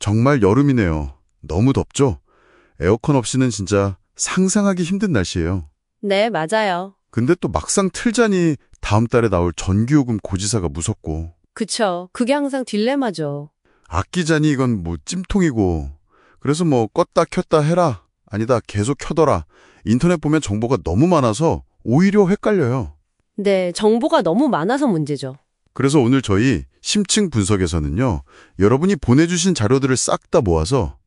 정말 여름이네요. 너무 덥죠? 에어컨 없이는 진짜 상상하기 힘든 날씨예요. 네, 맞아요. 근데 또 막상 틀자니 다음 달에 나올 전기요금 고지사가 무섭고 그쵸. 그게 항상 딜레마죠. 아끼자니 이건 뭐 찜통이고 그래서 뭐 껐다 켰다 해라 아니다 계속 켜둬라 인터넷 보면 정보가 너무 많아서 오히려 헷갈려요. 네, 정보가 너무 많아서 문제죠. 그래서 오늘 저희 심층 분석에서는요. 여러분이 보내주신 자료들을 싹 다 모아서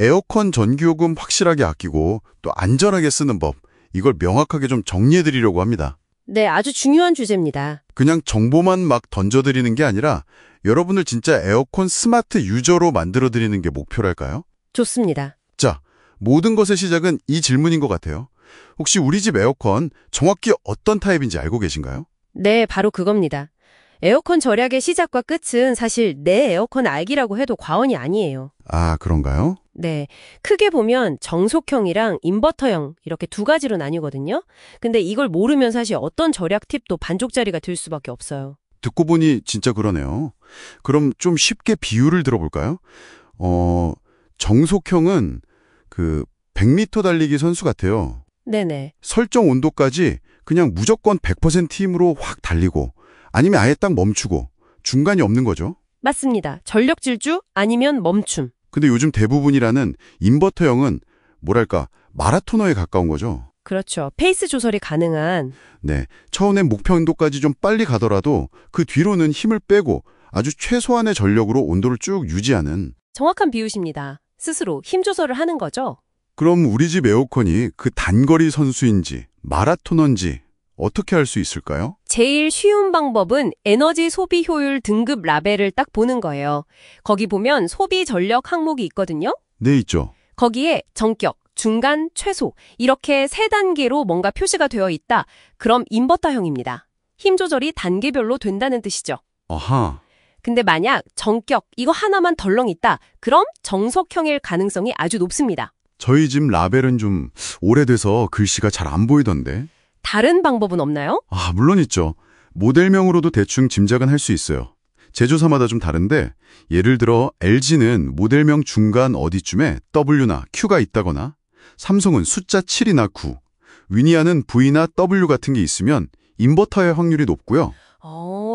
에어컨 전기요금 확실하게 아끼고 또 안전하게 쓰는 법 이걸 명확하게 좀 정리해드리려고 합니다. 네, 아주 중요한 주제입니다. 그냥 정보만 막 던져드리는 게 아니라 여러분을 진짜 에어컨 스마트 유저로 만들어드리는 게 목표랄까요? 좋습니다. 자, 모든 것의 시작은 이 질문인 것 같아요. 혹시 우리 집 에어컨 정확히 어떤 타입인지 알고 계신가요? 네, 바로 그겁니다. 에어컨 절약의 시작과 끝은 사실 내 에어컨 알기라고 해도 과언이 아니에요. 아, 그런가요? 네, 크게 보면 정속형이랑 인버터형 이렇게 두 가지로 나뉘거든요. 근데 이걸 모르면 사실 어떤 절약 팁도 반쪽짜리가 될 수밖에 없어요. 듣고 보니 진짜 그러네요. 그럼 좀 쉽게 비유를 들어볼까요? 정속형은 그 100m 달리기 선수 같아요. 네네. 설정 온도까지 그냥 무조건 100% 힘으로 확 달리고 아니면 아예 딱 멈추고 중간이 없는 거죠. 맞습니다. 전력 질주 아니면 멈춤. 근데 요즘 대부분이라는 인버터형은 뭐랄까 마라토너에 가까운 거죠. 그렇죠. 페이스 조절이 가능한. 네, 처음엔 목표 온도까지 좀 빨리 가더라도 그 뒤로는 힘을 빼고 아주 최소한의 전력으로 온도를 쭉 유지하는. 정확한 비유십니다. 스스로 힘 조절을 하는 거죠. 그럼 우리 집 에어컨이 그 단거리 선수인지 마라토너인지 어떻게 알 수 있을까요? 제일 쉬운 방법은 에너지 소비 효율 등급 라벨을 딱 보는 거예요. 거기 보면 소비 전력 항목이 있거든요. 네, 있죠. 거기에 정격, 중간, 최소 이렇게 세 단계로 뭔가 표시가 되어 있다. 그럼 인버터형입니다. 힘 조절이 단계별로 된다는 뜻이죠. 아하. 근데 만약 정격 이거 하나만 덜렁 있다. 그럼 정속형일 가능성이 아주 높습니다. 저희 집 라벨은 좀 오래돼서 글씨가 잘 안 보이던데. 다른 방법은 없나요? 아, 물론 있죠. 모델명으로도 대충 짐작은 할 수 있어요. 제조사마다 좀 다른데 예를 들어 LG는 모델명 중간 어디쯤에 W나 Q가 있다거나 삼성은 숫자 7이나 9, 위니아는 V나 W 같은 게 있으면 인버터의 확률이 높고요.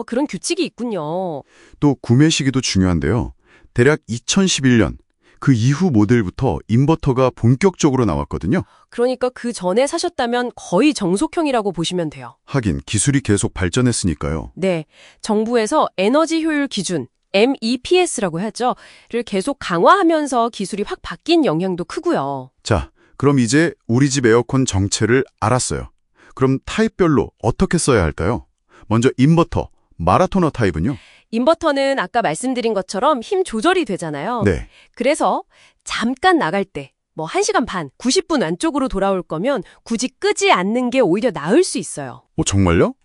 그런 규칙이 있군요. 또 구매 시기도 중요한데요. 대략 2011년 그 이후 모델부터 인버터가 본격적으로 나왔거든요. 그러니까 그 전에 사셨다면 거의 정속형이라고 보시면 돼요. 하긴 기술이 계속 발전했으니까요. 네, 정부에서 에너지 효율 기준, MEPS라고 하죠,를 계속 강화하면서 기술이 확 바뀐 영향도 크고요. 자, 그럼 이제 우리 집 에어컨 정체를 알았어요. 그럼 타입별로 어떻게 써야 할까요? 먼저 인버터, 마라토너 타입은요? 인버터는 아까 말씀드린 것처럼 힘 조절이 되잖아요. 네. 그래서 잠깐 나갈 때, 뭐 1시간 반, 90분 안쪽으로 돌아올 거면 굳이 끄지 않는 게 오히려 나을 수 있어요. 정말요?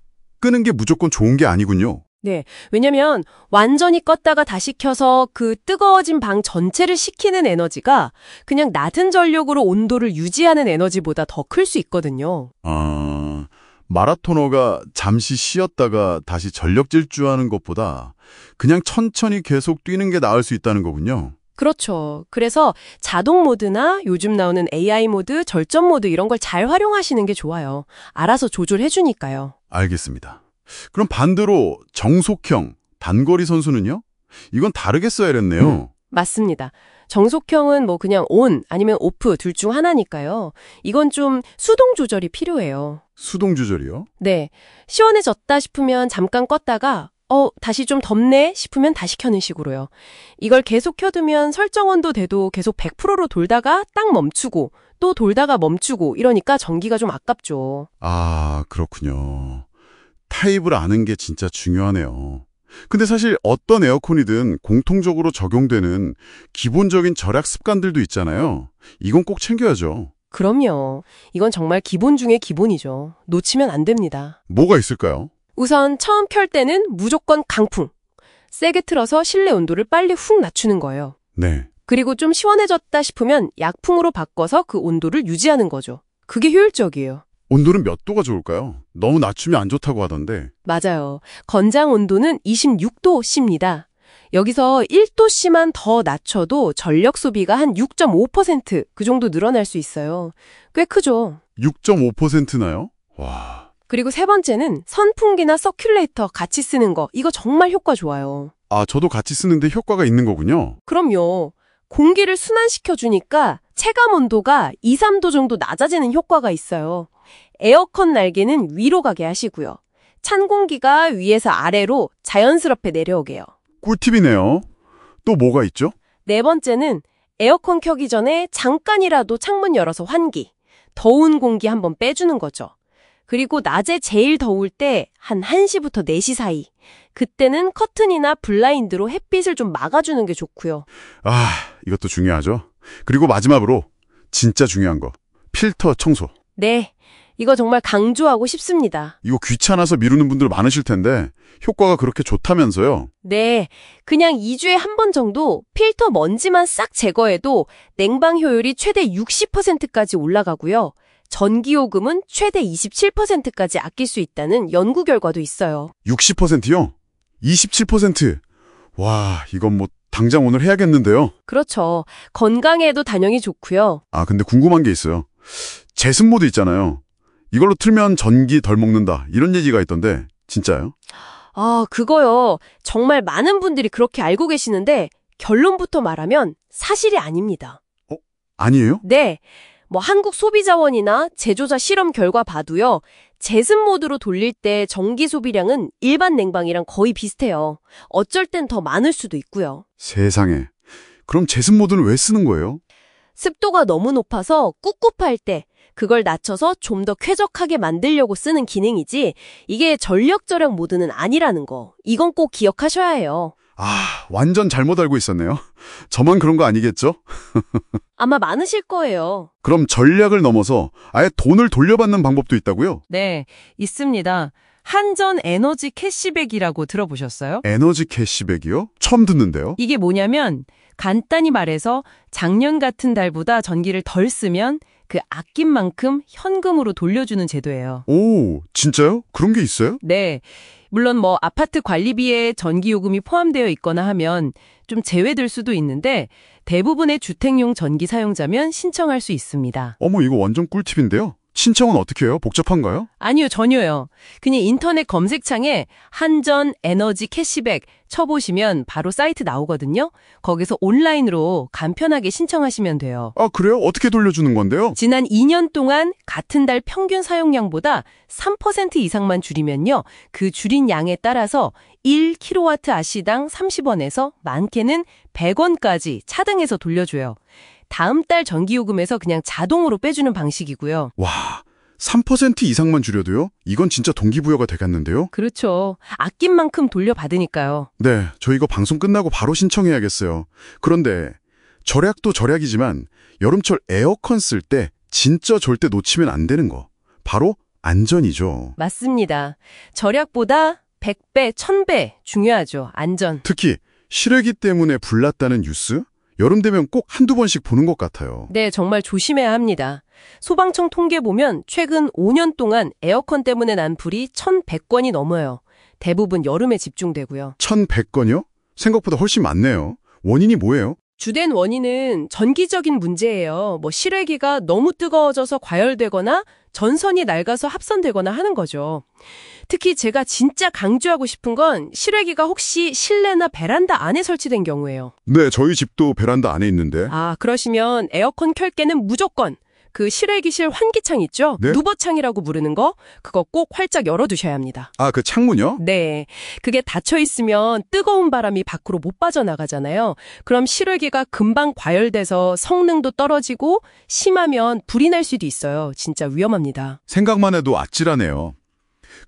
끄는 게 무조건 좋은 게 아니군요. 네, 왜냐면 완전히 껐다가 다시 켜서 그 뜨거워진 방 전체를 식히는 에너지가 그냥 낮은 전력으로 온도를 유지하는 에너지보다 더 클 수 있거든요. 아, 마라토너가 잠시 쉬었다가 다시 전력 질주하는 것보다 그냥 천천히 계속 뛰는 게 나을 수 있다는 거군요. 그렇죠. 그래서 자동 모드나 요즘 나오는 AI 모드, 절전 모드 이런 걸 잘 활용하시는 게 좋아요. 알아서 조절해 주니까요. 알겠습니다. 그럼 반대로 정속형, 단거리 선수는요? 이건 다르게 써야겠네요. 맞습니다. 정속형은 뭐 그냥 온 아니면 오프 둘 중 하나니까요. 이건 좀 수동 조절이 필요해요. 수동 조절이요? 네. 시원해졌다 싶으면 잠깐 껐다가 다시 좀 덥네 싶으면 다시 켜는 식으로요. 이걸 계속 켜두면 설정 온도 돼도 계속 100%로 돌다가 딱 멈추고 또 돌다가 멈추고 이러니까 전기가 좀 아깝죠. 아, 그렇군요. 타입을 아는 게 진짜 중요하네요. 근데 사실 어떤 에어컨이든 공통적으로 적용되는 기본적인 절약 습관들도 있잖아요. 이건 꼭 챙겨야죠. 그럼요. 이건 정말 기본 중에 기본이죠. 놓치면 안 됩니다. 뭐가 있을까요? 우선 처음 켤 때는 무조건 강풍. 세게 틀어서 실내 온도를 빨리 훅 낮추는 거예요. 네. 그리고 좀 시원해졌다 싶으면 약풍으로 바꿔서 그 온도를 유지하는 거죠. 그게 효율적이에요. 온도는 몇 도가 좋을까요? 너무 낮추면 안 좋다고 하던데. 맞아요. 건장 온도는 26도입니다. 여기서 1도씨만 더 낮춰도 전력 소비가 한 6.5%그 정도 늘어날 수 있어요. 꽤 크죠. 6.5%나요? 와. 그리고 세 번째는 선풍기나 서큘레이터 같이 쓰는 거. 이거 정말 효과 좋아요. 아, 저도 같이 쓰는데 효과가 있는 거군요. 그럼요. 공기를 순환시켜주니까 체감 온도가 2, 3도 정도 낮아지는 효과가 있어요. 에어컨 날개는 위로 가게 하시고요. 찬 공기가 위에서 아래로 자연스럽게 내려오게요. 꿀팁이네요. 또 뭐가 있죠? 네 번째는 에어컨 켜기 전에 잠깐이라도 창문 열어서 환기. 더운 공기 한번 빼주는 거죠. 그리고 낮에 제일 더울 때 한 1시부터 4시 사이. 그때는 커튼이나 블라인드로 햇빛을 좀 막아주는 게 좋고요. 아, 이것도 중요하죠. 그리고 마지막으로 진짜 중요한 거. 필터 청소. 네, 이거 정말 강조하고 싶습니다. 이거 귀찮아서 미루는 분들 많으실 텐데 효과가 그렇게 좋다면서요. 네, 그냥 2주에 한 번 정도 필터 먼지만 싹 제거해도 냉방 효율이 최대 60%까지 올라가고요. 전기요금은 최대 27%까지 아낄 수 있다는 연구 결과도 있어요. 60%요? 27%? 와, 이건 뭐 당장 오늘 해야겠는데요. 그렇죠. 건강에도 단연히 좋고요. 아, 근데 궁금한 게 있어요. 제습 모드 있잖아요. 이걸로 틀면 전기 덜 먹는다. 이런 얘기가 있던데 진짜요? 아, 그거요. 정말 많은 분들이 그렇게 알고 계시는데 결론부터 말하면 사실이 아닙니다. 아니에요? 네. 한국소비자원이나 제조사 실험 결과 봐도요. 제습 모드로 돌릴 때 전기 소비량은 일반 냉방이랑 거의 비슷해요. 어쩔 땐 더 많을 수도 있고요. 세상에. 그럼 제습 모드는 왜 쓰는 거예요? 습도가 너무 높아서 꿉꿉할 때 그걸 낮춰서 좀 더 쾌적하게 만들려고 쓰는 기능이지 이게 전력 절약 모드는 아니라는 거. 이건 꼭 기억하셔야 해요. 아, 완전 잘못 알고 있었네요. 저만 그런 거 아니겠죠? 아마 많으실 거예요. 그럼 전략을 넘어서 아예 돈을 돌려받는 방법도 있다고요? 네, 있습니다. 한전 에너지 캐시백이라고 들어보셨어요? 에너지 캐시백이요? 처음 듣는데요? 이게 뭐냐면 간단히 말해서 작년 같은 달보다 전기를 덜 쓰면 그 아낀 만큼 현금으로 돌려주는 제도예요. 오, 진짜요? 그런 게 있어요? 네, 물론 아파트 관리비에 전기요금이 포함되어 있거나 하면 좀 제외될 수도 있는데 대부분의 주택용 전기 사용자면 신청할 수 있습니다. 어머, 이거 완전 꿀팁인데요? 신청은 어떻게 해요? 복잡한가요? 아니요, 전혀요. 그냥 인터넷 검색창에 한전 에너지 캐시백 쳐보시면 바로 사이트 나오거든요. 거기서 온라인으로 간편하게 신청하시면 돼요. 아, 그래요? 어떻게 돌려주는 건데요? 지난 2년 동안 같은 달 평균 사용량보다 3% 이상만 줄이면요. 그 줄인 양에 따라서 1kWh시당 30원에서 많게는 100원까지 차등해서 돌려줘요. 다음 달 전기요금에서 그냥 자동으로 빼주는 방식이고요. 와, 3% 이상만 줄여도요? 이건 진짜 동기부여가 되겠는데요? 그렇죠. 아낀 만큼 돌려받으니까요. 네, 저 이거 방송 끝나고 바로 신청해야겠어요. 그런데 절약도 절약이지만 여름철 에어컨 쓸 때 진짜 절대 놓치면 안 되는 거. 바로 안전이죠. 맞습니다. 절약보다 100배, 1000배 중요하죠. 안전. 특히 실외기 때문에 불났다는 뉴스? 여름 되면 꼭 한두 번씩 보는 것 같아요. 네, 정말 조심해야 합니다. 소방청 통계 보면 최근 5년 동안 에어컨 때문에 난 불이 1,100건이 넘어요. 대부분 여름에 집중되고요. 1,100건이요? 생각보다 훨씬 많네요. 원인이 뭐예요? 주된 원인은 전기적인 문제예요. 실외기가 너무 뜨거워져서 과열되거나 전선이 낡아서 합선되거나 하는 거죠. 특히 제가 진짜 강조하고 싶은 건 실외기가 혹시 실내나 베란다 안에 설치된 경우예요. 네, 저희 집도 베란다 안에 있는데. 아, 그러시면 에어컨 켤 때는 무조건 그 실외기실 환기창 있죠? 네? 누버창이라고 부르는 거, 그거 꼭 활짝 열어두셔야 합니다. 아, 그 창문요? 네, 그게 닫혀 있으면 뜨거운 바람이 밖으로 못 빠져나가잖아요. 그럼 실외기가 금방 과열돼서 성능도 떨어지고 심하면 불이 날 수도 있어요. 진짜 위험합니다. 생각만 해도 아찔하네요.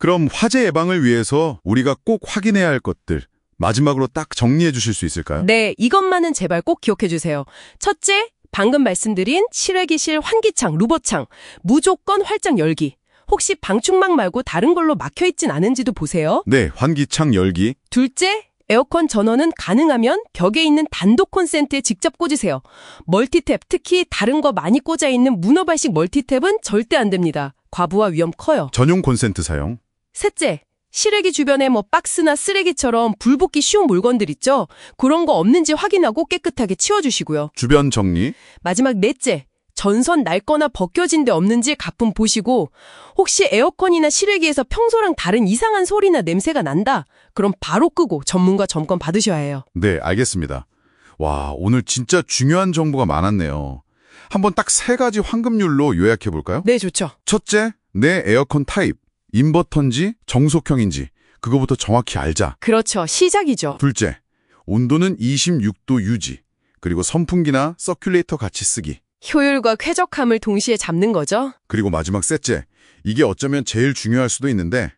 그럼 화재 예방을 위해서 우리가 꼭 확인해야 할 것들 마지막으로 딱 정리해 주실 수 있을까요? 네, 이것만은 제발 꼭 기억해 주세요. 첫째, 방금 말씀드린 실외기실 환기창, 루버창 무조건 활짝 열기. 혹시 방충망 말고 다른 걸로 막혀있진 않은지도 보세요. 네, 환기창 열기. 둘째, 에어컨 전원은 가능하면 벽에 있는 단독 콘센트에 직접 꽂으세요. 멀티탭, 특히 다른 거 많이 꽂아있는 문어발식 멀티탭은 절대 안 됩니다. 과부하 위험 커요. 전용 콘센트 사용. 셋째, 실외기 주변에 뭐 박스나 쓰레기처럼 불 붙기 쉬운 물건들 있죠? 그런 거 없는지 확인하고 깨끗하게 치워주시고요. 주변 정리. 마지막 넷째, 전선 낡거나 벗겨진 데 없는지 가끔 보시고 혹시 에어컨이나 실외기에서 평소랑 다른 이상한 소리나 냄새가 난다? 그럼 바로 끄고 전문가 점검 받으셔야 해요. 네, 알겠습니다. 와, 오늘 진짜 중요한 정보가 많았네요. 한번 딱 3가지 황금률로 요약해 볼까요? 네, 좋죠. 첫째, 내 에어컨 타입, 인버터인지 정속형인지 그거부터 정확히 알자. 그렇죠. 시작이죠. 둘째, 온도는 26도 유지, 그리고 선풍기나 서큘레이터 같이 쓰기. 효율과 쾌적함을 동시에 잡는 거죠. 그리고 마지막 셋째, 이게 어쩌면 제일 중요할 수도 있는데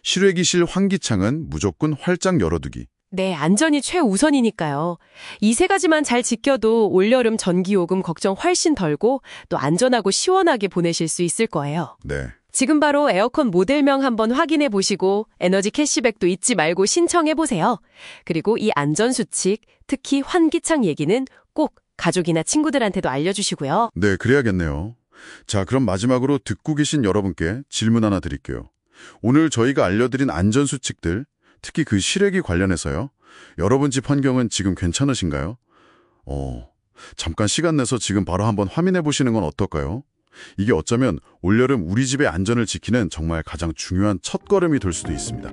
실외기실 환기창은 무조건 활짝 열어두기. 네, 안전이 최우선이니까요. 이 3가지만 잘 지켜도 올여름 전기요금 걱정 훨씬 덜고 또 안전하고 시원하게 보내실 수 있을 거예요. 네, 지금 바로 에어컨 모델명 한번 확인해 보시고 에너지 캐시백도 잊지 말고 신청해 보세요. 그리고 이 안전수칙, 특히 환기창 얘기는 꼭 가족이나 친구들한테도 알려주시고요. 네, 그래야겠네요. 자, 그럼 마지막으로 듣고 계신 여러분께 질문 하나 드릴게요. 오늘 저희가 알려드린 안전수칙들, 특히 그 실외기 관련해서요. 여러분 집 환경은 지금 괜찮으신가요? 잠깐 시간 내서 지금 바로 한번 확인해 보시는 건 어떨까요? 이게 어쩌면 올여름 우리 집의 안전을 지키는 정말 가장 중요한 첫걸음이 될 수도 있습니다.